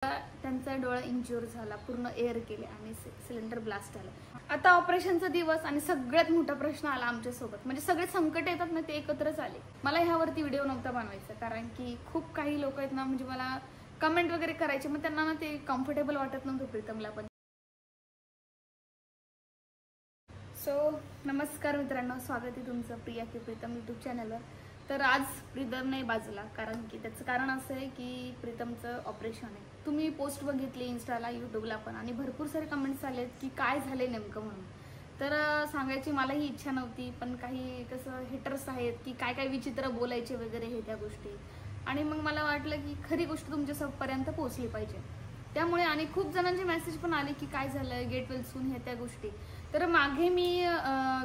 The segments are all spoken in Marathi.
त्यांचा डोळा इंज्युअर झाला, पूर्ण एअर गेले आणि सिलेंडर ब्लास्ट झालं. आता ऑपरेशनचा दिवस आणि सगळ्यात मोठा प्रश्न आला आमच्यासोबत. म्हणजे सगळे संकट येतात ना, ते एकत्रच आले. मला ह्यावरती व्हिडिओ नव्हता बनवायचा, कारण की खूप काही लोक आहेत ना, म्हणजे मला कमेंट वगैरे करायचे, मग त्यांना ना ते कम्फर्टेबल वाटत नव्हतं प्रीतमला पण. सो नमस्कार मित्रांनो, स्वागत आहे तुमचं प्रिया की प्रीतम यूट्यूब चॅनलवर. तर आज प्रीतम नाही बाजूला, कारण की त्याचं कारण असं आहे की प्रीतमचं ऑपरेशन आहे. तुम्ही पोस्ट बघितली इंस्टाला, यूट्यूबला पण, आणि भरपूर सारे कमेंट्स आलेत की काय झाले नेमकं म्हणून. तर सांगायची मलाही इच्छा नव्हती, पण काही कसं हेटर्स आहेत की काय काय विचित्र बोलायचे वगैरे हे त्या गोष्टी, आणि मग मला वाटलं की खरी गोष्ट तुमच्या सबपर्यंत पोहोचली पाहिजे. त्यामुळे आणि खूप जणांचे मेसेज पण आले की काय झालं, गेट वेल सून, हे त्या गोष्टी. तर मागे मी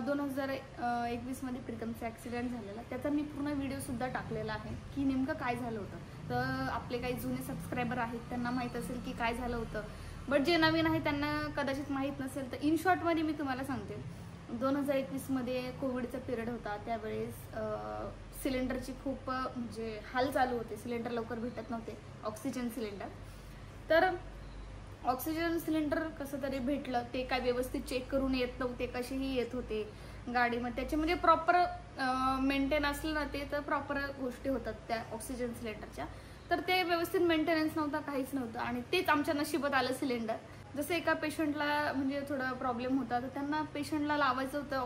2021 मध्ये प्रीतमचा ॲक्सिडेंट झालेला, त्याचा मी पूर्ण व्हिडिओसुद्धा टाकलेला आहे की नेमकं काय झालं होतं. तर आपले काही जुने सबस्क्रायबर आहेत त्यांना माहीत असेल की काय झालं होतं, बट जे नवीन आहे त्यांना कदाचित माहीत नसेल. तर इन शॉर्टमध्ये मी तुम्हाला सांगते. 2021 मध्ये कोविडचा पिरियड होता. त्यावेळेस सिलेंडरची खूप म्हणजे हाल चालू होते. सिलेंडर लवकर भेटत नव्हते, ऑक्सिजन सिलेंडर. तर ऑक्सिजन सिलेंडर कसं तरी भेटलं. ते काय व्यवस्थित चेक करून येत नव्हते, कसेही येत होते गाडीमध्ये. त्याचे म्हणजे प्रॉपर मेंटेन असलं ना ते, तर प्रॉपर गोष्टी होतात त्या ऑक्सिजन सिलेंडरच्या. तर ते व्यवस्थित मेंटेनन्स नव्हता, काहीच नव्हतं, आणि तेच आमच्या नशिबात आलं सिलेंडर. जसं एका पेशंटला म्हणजे थोडा प्रॉब्लेम होता, तर त्यांना पेशंटला लावायचं होतं,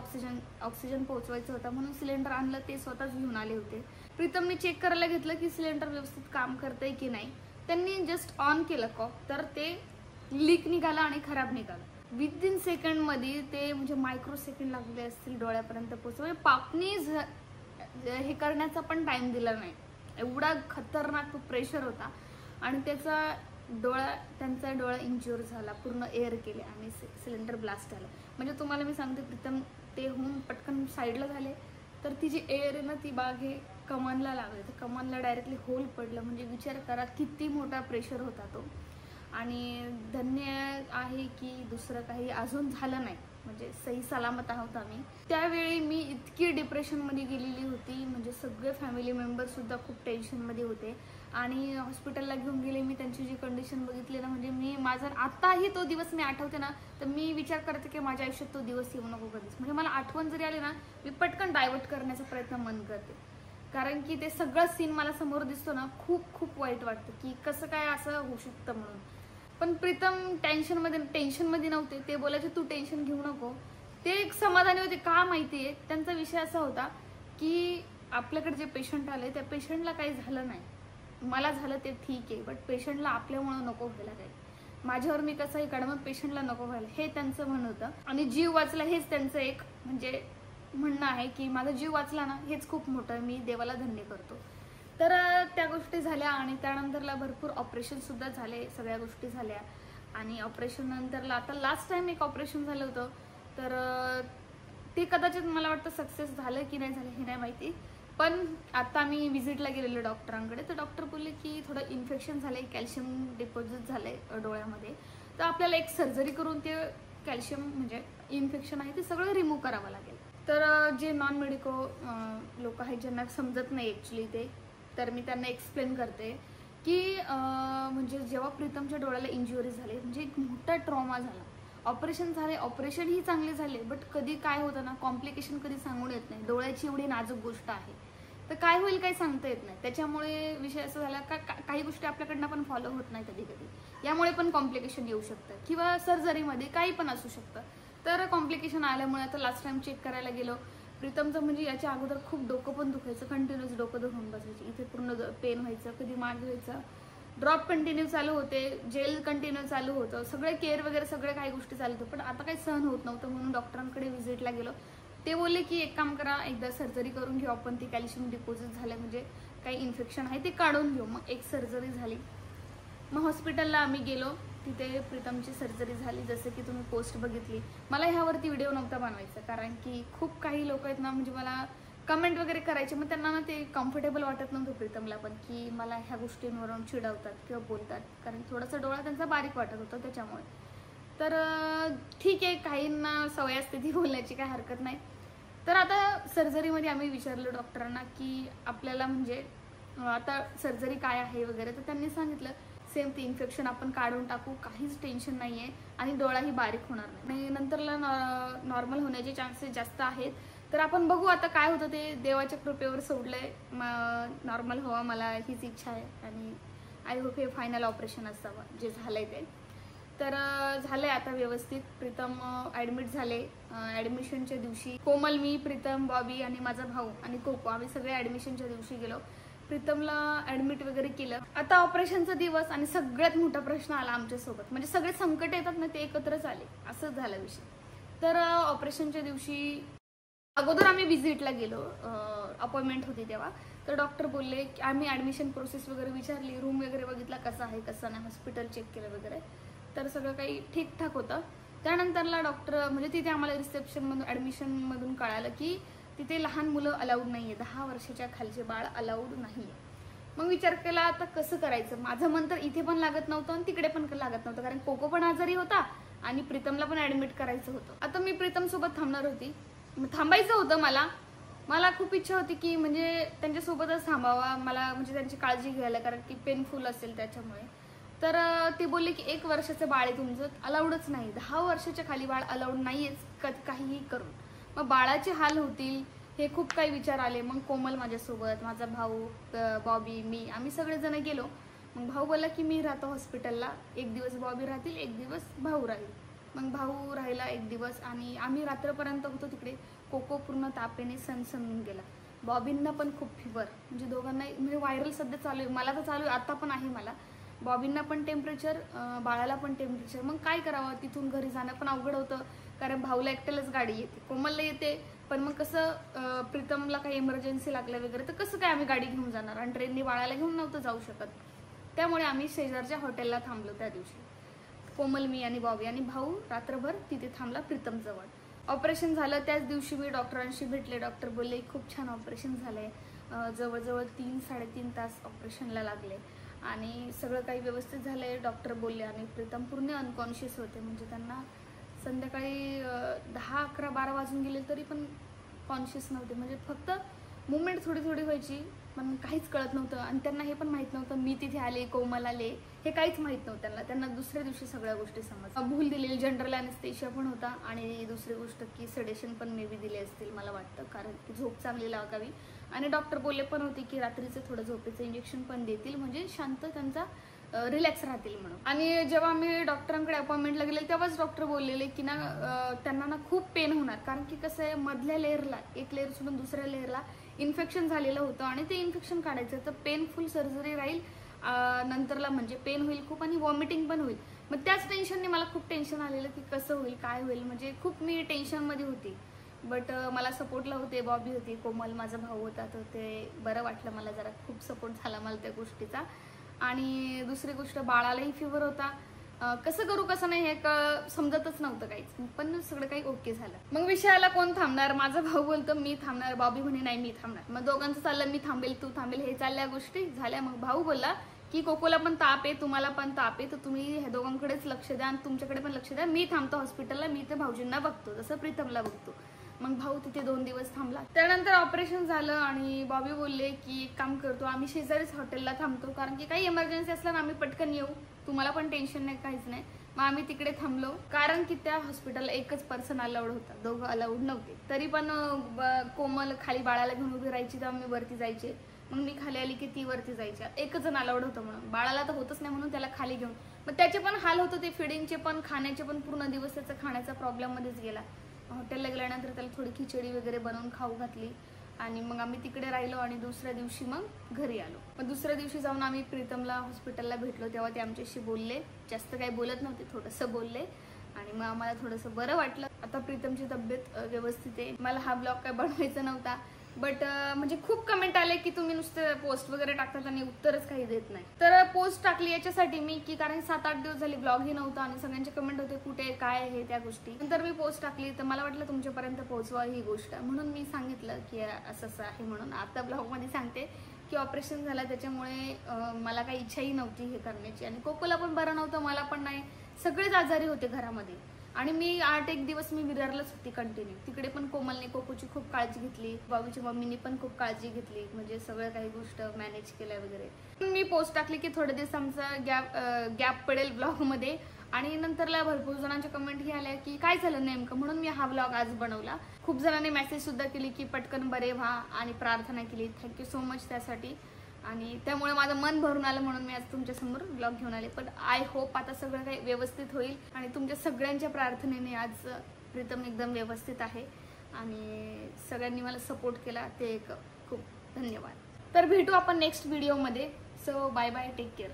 ऑक्सिजन पोहोचवायचं होतं, म्हणून सिलेंडर आणलं. ते स्वतःच घेऊन आले होते. प्रीतमने चेक करायला घेतलं की सिलेंडर व्यवस्थित काम करतंय की नाही. त्यांनी जस्ट ऑन केलं कॉक, तर ते लीक निघाला आणि खराब निघाला. विदिन सेकंडमध्ये ते म्हणजे मायक्रो सेकंड लागले असतील डोळ्यापर्यंत पोहोचवले. पापणी हे करण्याचा पण टाइम दिला नाही, एवढा खतरनाक प्रेशर होता. आणि त्यांचा डोळा इंज्युअर झाला, पूर्ण एअर गेले आणि सिलेंडर ब्लास्ट झालं. म्हणजे तुम्हाला मी सांगते, प्रीतम ते होऊन पटकन साईडला झाले, तर ती जी एअर आहे ना, ती बाग हे कमानला लागले. तर कमानला डायरेक्टली होल पडलं. म्हणजे विचार करा किती मोठा प्रेशर होता तो. आणि धन्य आहे की दुसरं काही अजून झालं नाही, म्हणजे सही सलामत आहोत आम्ही. त्यावेळी मी इतकी डिप्रेशनमध्ये गेलेली होती, म्हणजे सगळे फॅमिली मेंबरसुद्धा खूप टेन्शनमध्ये होते. आणि हॉस्पिटलला घेऊन गेले मी. त्यांची जी कंडिशन बघितली ना, म्हणजे माझा आत्ताही तो दिवस मी आठवते ना, तर मी विचार करते की माझ्या आयुष्यात तो दिवस येऊ नको कधीच. म्हणजे मला आठवण जरी आली ना, मी पटकन डायव्हर्ट करण्याचा प्रयत्न मन करते, कारण की ते सगळं सीन मला समोर दिसतो ना, खूप खूप वाईट वाटतं की कसं काय असं होऊ शकतं म्हणून. पण प्रीतम टेन्शनमध्ये नव्हते. ते बोलायचे तू टेन्शन घेऊ नको. ते एक समाधानी होते. का माहितीये, त्यांचा विषय असा होता की आपल्याकडे जे पेशंट आले त्या पेशंटला काही झालं नाही. मला झालं ते ठीक आहे, बट पेशंटला आपल्यामुळं नको व्हायला काही. माझ्यावर मी कसंही काढ, मग पेशंटला नको व्हायला, हे त्यांचं म्हणणं होतं. आणि जीव वाचला हेच त्यांचं एक म्हणजे म्हणणं आहे की माझा जीव वाचला ना, हेच खूप मोठं, मी देवाला धन्य करतो. तर त्या गोष्टी झाल्या. आणि त्यानंतरला भरपूर ऑपरेशनसुद्धा झाले, सगळ्या गोष्टी झाल्या. आणि ऑपरेशन नंतरला आता लास्ट टाइम एक ऑपरेशन झालं होतं, तर ते कदाचित मला वाटतं सक्सेस झालं की नाही झालं हे नाही माहिती. पण आता मी व्हिजिटला गेलेलो डॉक्टरांकडे, तर डॉक्टर बोलले की थोडं इन्फेक्शन झालं आहे, कॅल्शियम डिपॉझिट झालं आहे डोळ्यामध्ये. तर आपल्याला एक सर्जरी करून ते कॅल्शियम म्हणजे इन्फेक्शन आहे ते सगळं रिमूव्ह करावं लागेल. तर जे नॉन मेडिको लोक आहेत, ज्यांना समजत नाही ॲक्च्युली ते, तर मी त्यांना एक्सप्लेन करते की म्हणजे जेव्हा प्रीतमच्या डोळ्याला इंज्युरी झाली, म्हणजे एक मोठा ट्रॉमा झाला. ऑपरेशन झाले, ऑपरेशनही चांगले झाले, बट कधी काय होतं ना, कॉम्प्लिकेशन कधी सांगून येत नाही. डोळ्याची एवढी नाजूक गोष्ट आहे, तर काय होईल काही सांगता येत नाही. त्याच्यामुळे विषय असा झाला का काही गोष्टी आपल्याकडनं पण फॉलो होत नाही कधी कधी. यामुळे पण कॉम्प्लिकेशन येऊ शकतं, किंवा सर्जरीमध्ये काही पण असू शकतं. तर कॉम्प्लिकेशन आल्यामुळे आता लास्ट टाइम चेक करायला गेलो. प्रीतमचं म्हणजे याच्या अगोदर खूप डोकं पण दुखायचं, कंटिन्यूस डोकं दुखून बसायचं, इथे पूर्ण पेन व्हायचं, कधी माग व्हायचं, ड्रॉप कंटिन्यू चालू होते, जेल कंटिन्यू चालू होतं, सगळे केअर वगैरे सगळे काही गोष्टी चालू होतं. पण आता काही सहन होत नव्हतं, म्हणून डॉक्टरांकडे व्हिजिटला गेलो. ते बोलले की एक काम करा, एकदा सर्जरी करून घेऊ आपण, ती कॅल्शियम डिपॉझिट झालं म्हणजे काही इन्फेक्शन आहे ते काढून घेऊ. मग एक सर्जरी झाली. मग हॉस्पिटलला आम्ही गेलो, तिथे प्रीतमची सर्जरी झाली. जसं की तुम्ही पोस्ट बघितली. मला ह्यावरती व्हिडिओ नव्हता बनवायचा, कारण की खूप काही लोक आहेत ना, म्हणजे मला कमेंट वगैरे करायचे, मग त्यांना ना ते कम्फर्टेबल वाटत नव्हतं प्रीतमला पण, की मला ह्या गोष्टींवरून चिडवतात किंवा बोलतात, कारण थोडासा डोळा त्यांचा बारीक वाटत होता त्याच्यामुळे. तर ठीक आहे, काहींना सवय असते ती बोलण्याची, काही हरकत नाही. तर आता सर्जरीमध्ये आम्ही विचारलं डॉक्टरांना की आपल्याला म्हणजे आता सर्जरी काय आहे वगैरे, तर त्यांनी सांगितलं सेम ते इन्फेक्शन आपण काढून टाकू, काहीच टेन्शन नाही आहे आणि डोळाही बारीक होणार नाही आणि नंतरला नॉर्मल होण्याचे चान्सेस जास्त आहेत. तर आपण बघू आता काय होतं ते, देवाच्या कृपेवर सोडलंय. नॉर्मल व्हावं मला हीच इच्छा आहे आणि आय होप हे फायनल ऑपरेशन असावं जे झालंय ते. तर झालंय आता व्यवस्थित. प्रीतम ॲडमिट झाले. ॲडमिशनच्या दिवशी कोमल, मी, प्रीतम, बॉबी आणि माझा भाऊ आणि कोको आम्ही सगळे ॲडमिशनच्या दिवशी गेलो. प्रीतमला ॲडमिट वगैरे केलं. आता ऑपरेशनचा दिवस आणि सगळ्यात मोठा प्रश्न आला आमच्यासोबत, म्हणजे सगळे संकट येतात ना ते एकत्रच आले, असंच झाला विषय. तर ऑपरेशनच्या दिवशी अगोदर आम्ही व्हिजिटला गेलो, अपॉइंटमेंट होती तेव्हा. तर डॉक्टर बोलले की आम्ही ॲडमिशन प्रोसेस वगैरे विचारली, रूम वगैरे बघितला कसा आहे कसा नाही, हॉस्पिटल चेक केलं वगैरे, तर सगळं काही ठीकठाक होतं. त्यानंतरला डॉक्टर म्हणजे तिथे आम्हाला रिसेप्शनमधून ॲडमिशनमधून कळालं की तिथे लहान मुलं अलाउड नाही आहे, 10 वर्षाच्या खालचे बाळ अलाउड नाही आहे. मग विचार केला आता कसं करायचं. माझं मन तर इथे पण लागत नव्हतं आणि तिकडे पण लागत नव्हतं, कारण कोको पण आजारी होता आणि प्रीतमला पण ॲडमिट करायचं होतं. आता मी प्रीतमसोबत थांबणार होती, थांबायचं होतं मला खूप इच्छा होती की म्हणजे त्यांच्यासोबतच थांबावा मला, म्हणजे त्यांची काळजी घ्यायला, कारण की पेनफुल असेल त्याच्यामुळे. तर ते बोलले की 1 वर्षाचं बाळ आहे तुमचं, अलाउडच नाही, 10 वर्षाच्या खाली बाळ अलाउड नाही आहे काहीही करून. मग बाळाचे हाल होतील हे खूप काही विचार आले. मग कोमल माझ्यासोबत, माझा भाऊ, बॉबी, मी, आम्ही सगळेजण गेलो. मग भाऊ बोलला की मी राहतो हॉस्पिटलला, 1 दिवस बॉबी राहतील, 1 दिवस भाऊ राहील. मग भाऊ राहिला 1 दिवस आणि आम्ही रात्रपर्यंत होतो तिकडे. कोको पूर्ण तापेने सणसणून गेला, बॉबींना पण खूप फिवर, म्हणजे दोघांना, म्हणजे व्हायरल सध्या चालू आहे, मला तर चालू आहे आता पण आहे मला. बॉबींना पण टेम्परेचर, बाळाला पण टेम्परेचर. मग काय करावं, तिथून घरी जाणं पण अवघड होतं, कारण भाऊला एकट्यालाच गाडी येते, कोमलला येते, पण मग कसं प्रीतमला काही इमर्जन्सी लागलं वगैरे तर कसं काय आम्ही गाडी घेऊन जाणार, आणि ट्रेनने बाळाला घेऊन नव्हतं जाऊ शकत. त्यामुळे आम्ही शेजारच्या हॉटेलला थांबलो त्या दिवशी. कोमल, मी आणि बॉबी आणि भाऊ रात्रभर तिथे थांबला प्रीतमजवळ. ऑपरेशन झालं त्याच दिवशी मी डॉक्टरांशी भेटले. डॉक्टर बोलले खूप छान ऑपरेशन झालंय, जवळजवळ 3-3.5 तास ऑपरेशनला लागले आणि सगळं काही व्यवस्थित झालंय डॉक्टर बोलले. आणि प्रीतम पूर्ण अनकॉन्शियस होते, म्हणजे त्यांना संध्याकाळी 10, 11, 12 वाजून गेले तरी पण कॉन्शियस नव्हते, म्हणजे फक्त मुवमेंट थोडी थोडी व्हायची पण काहीच कळत नव्हतं. आणि त्यांना हे पण माहीत नव्हतं मी तिथे आले, कोमल आले, हे काहीच माहीत नव्हतं त्यांना दुसऱ्या दिवशी सगळ्या गोष्टी समजल्या. भूल दिलेली, जनरल ॲनेस्थेशिया पण होता आणि दुसरी गोष्ट की सेडेशन पण मे बी दिले असतील मला वाटतं, कारण की झोप चांगली लागावी. आणि डॉक्टर बोलले पण होते की रात्रीचं थोडं झोपेचं इंजेक्शन पण देतील, म्हणजे शांत त्यांचा रिलॅक्स राहतील म्हणून. आणि जेव्हा मी डॉक्टरांकडे अपॉइंटमेंटला गेले तेव्हाच डॉक्टर बोललेले की ना त्यांना ना खूप पेन होणार, कारण की कसं आहे मधल्या लेअरला, एक लेअर सोडून दुसऱ्या लेअरला इन्फेक्शन झालेलं होतं आणि ते इन्फेक्शन काढायचं, तर पेनफुल सर्जरी राहील, नंतरला म्हणजे पेन होईल खूप आणि वॉमिटिंग पण होईल. मग त्याच टेन्शनने मला खूप टेन्शन आलेलं की कसं होईल काय होईल, म्हणजे खूप मी टेन्शनमध्ये होती. बट मला सपोर्टला होते, बॉबी होती, कोमल माझा भाऊ होता, तर ते बरं वाटलं मला, जरा खूप सपोर्ट झाला मला त्या गोष्टीचा. आणि दुसरी गोष्ट बाळालाही फिवर होता, कसं करू कसं नाही हे समजतच नव्हतं काहीच, पण सगळं काही ओके झालं. मग विषयाला कोण थांबणार, माझा भाऊ बोलतो मी थांबणार, बॉबी म्हणे नाही मी थांबणार. मग दोघांचं चाललं मी थांबेल तू थांबेल, हे चालल्या गोष्टी झाल्या. मग भाऊ बोलला की कोकोला पण ताप आहे, तुम्हाला पण ताप आहे, तर तुम्ही ह्या दोघांकडेच लक्ष द्या आणि तुमच्याकडे पण लक्ष द्या, मी थांबतो हॉस्पिटलला, मी ते भाऊजींना बघतो जसं प्रीतमला बघतो. मग भाऊ तिथे 2 दिवस थांबला. त्यानंतर ऑपरेशन झालं आणि बॉबी बोलले की एक काम करतो, आम्ही शेजारीच हॉटेलला थांबतो, कारण की काही इमर्जन्सी असला ना आम्ही पटकन येऊ, तुम्हाला पण टेन्शन नाही काहीच नाही. मग आम्ही तिकडे थांबलो, कारण की त्या हॉस्पिटलला एकच पर्सन अलाउड होता, दोघं अलाउड नव्हते. तरी पण कोमल खाली बाळाला घेऊन उभी राहायची, तर आम्ही वरती जायचे, मग मी खाली आली की ती वरती जायची. एकच जण अलाउड होतं म्हणून, बाळाला तर होतच नाही म्हणून त्याला खाली घेऊन. मग त्याचे पण हाल होतं, ते फिडिंगचे पण खाण्याचे पण, पूर्ण दिवस त्याचा खाण्याचा प्रॉब्लेममध्येच गेला. हॉटेलला गेल्यानंतर त्याला थोडी खिचडी वगैरे बनवून खाऊ घातली आणि मग आम्ही तिकडे राहिलो आणि दुसऱ्या दिवशी मग घरी आलो. मग दुसऱ्या दिवशी जाऊन आम्ही प्रीतमला हॉस्पिटलला भेटलो, तेव्हा ते आमच्याशी बोलले, जास्त काही बोलत नव्हते, थोडंसं बोलले आणि मग आम्हाला थोडंसं बरं वाटलं. आता प्रीतमची तब्येत व्यवस्थित आहे. मला हा ब्लॉग काय बनवायचा नव्हता, बट म्हणजे खूप कमेंट आले की तुम्ही नुसतं पोस्ट वगैरे टाकतात आणि उत्तरच काही देत नाही. तर पोस्ट टाकली याच्यासाठी मी की कारण 7-8 दिवस झाले ब्लॉगही नव्हता आणि सगळ्यांचे कमेंट होते कुठे काय आहे त्या गोष्टी. नंतर मी पोस्ट टाकली तर मला वाटलं तुमच्यापर्यंत पोहोचवा ही गोष्ट, म्हणून मी सांगितलं की असं असं आहे म्हणून. आता ब्लॉगमध्ये सांगते की ऑपरेशन झालं त्याच्यामुळे मला काही इच्छाही नव्हती हे करण्याची आणि कोकोला पण बरं नव्हतं, मला पण नाही, सगळेच आजारी होते घरामध्ये. आणि मी 8-1 दिवस मी विरारलाच होती कंटिन्यू. तिकडे पण कोमलने कोकोची खूप काळजी घेतली, बाबूच्या मम्मीने पण खूप काळजी घेतली, म्हणजे सगळं काही गोष्ट मॅनेज केल्या वगैरे. मी पोस्ट टाकली की थोडे दिवस आमचा गॅप पडेल ब्लॉगमध्ये, आणि नंतरला भरपूर जणांच्या कमेंट आल्या की काय झालं नेमकं, म्हणून मी हा ब्लॉग आज बनवला. खूप जणांनी मेसेज सुद्धा केली की पटकन बरे व्हा आणि प्रार्थना केली. थँक्यू सो मच त्यासाठी. आणि त्यामुळे माझं मन भरून आलं, म्हणून मी आज तुमच्यासमोर ब्लॉग घेऊन आले. पण आय होप आता सगळं काही व्यवस्थित होईल, आणि तुमच्या सगळ्यांच्या प्रार्थनेने आज प्रीतम एकदम व्यवस्थित आहे, आणि सगळ्यांनी मला सपोर्ट केला ते एक खूप धन्यवाद. तर भेटू आपण नेक्स्ट व्हिडिओमध्ये. So bye bye, take care.